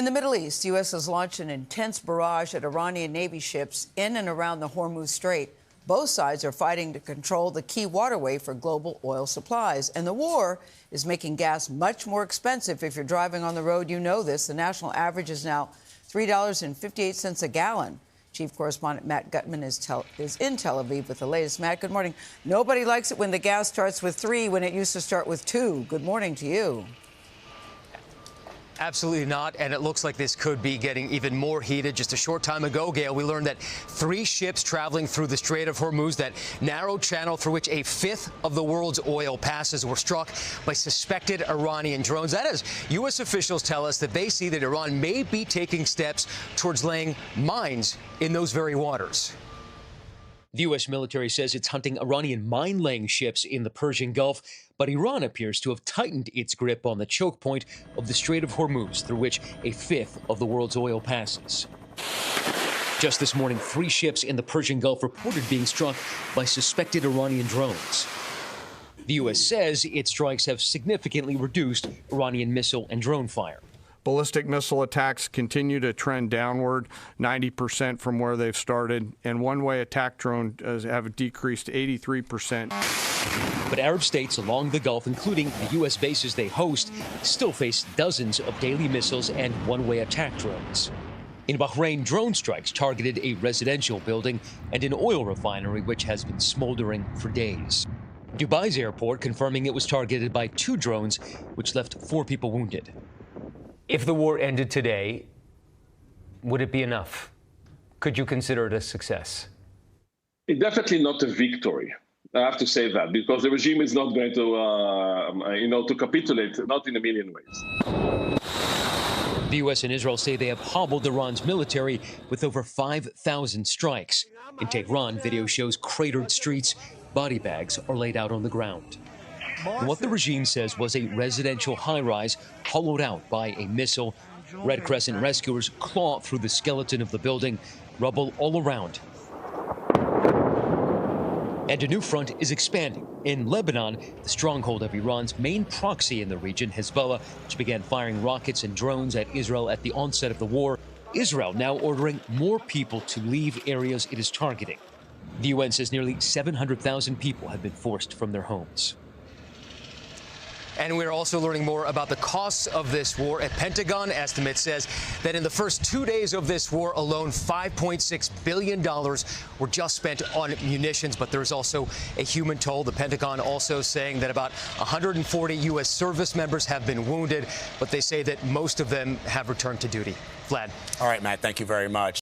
In the Middle East, the U.S. has launched an intense barrage at Iranian Navy ships in and around the Hormuz Strait. Both sides are fighting to control the key waterway for global oil supplies. And the war is making gas much more expensive. If you're driving on the road, you know this. The national average is now $3.58 a gallon. Chief Correspondent Matt Gutman is in Tel Aviv with the latest. Matt, good morning. Nobody likes it when the gas starts with 3 when it used to start with 2. Good morning to you. Absolutely not, and it looks like this could be getting even more heated. Just a short time ago, Gayle, we learned that 3 ships traveling through the Strait of Hormuz, that narrow channel through which a fifth of the world's oil passes, were struck by suspected Iranian drones. That is, U.S. officials tell us that they see that Iran may be taking steps towards laying mines in those very waters. The U.S. military says it's hunting Iranian mine-laying ships in the Persian Gulf, but Iran appears to have tightened its grip on the choke point of the Strait of Hormuz, through which a fifth of the world's oil passes. Just this morning, 3 ships in the Persian Gulf reported being struck by suspected Iranian drones. The U.S. says its strikes have significantly reduced Iranian missile and drone fire. Ballistic missile attacks continue to trend downward, 90% from where they've started, and one-way attack drones have decreased 83%. But Arab states along the Gulf, including the U.S. bases they host, still face dozens of daily missiles and one-way attack drones. In Bahrain, drone strikes targeted a residential building and an oil refinery, which has been smoldering for days. Dubai's airport confirming it was targeted by 2 drones, which left 4 people wounded. If the war ended today, would it be enough? Could you consider it a success? It's definitely not a victory. I have to say that, because the regime is not going to capitulate, not in a million ways. The U.S. and Israel say they have hobbled Iran's military with over 5,000 strikes. In Tehran, video shows cratered streets. Body bags are laid out on the ground. And what the regime says was a residential high-rise hollowed out by a missile. Red Crescent rescuers claw through the skeleton of the building, rubble all around. And a new front is expanding. In Lebanon, the stronghold of Iran's main proxy in the region, Hezbollah, which began firing rockets and drones at Israel at the onset of the war. Israel now ordering more people to leave areas it is targeting. The UN says nearly 700,000 people have been forced from their homes. And we're also learning more about the costs of this war. A Pentagon estimate says that in the first 2 days of this war alone, $5.6 billion were just spent on munitions. But there's also a human toll. The Pentagon also saying that about 140 U.S. service members have been wounded, but they say that most of them have returned to duty. Vlad. All right, Matt, thank you very much.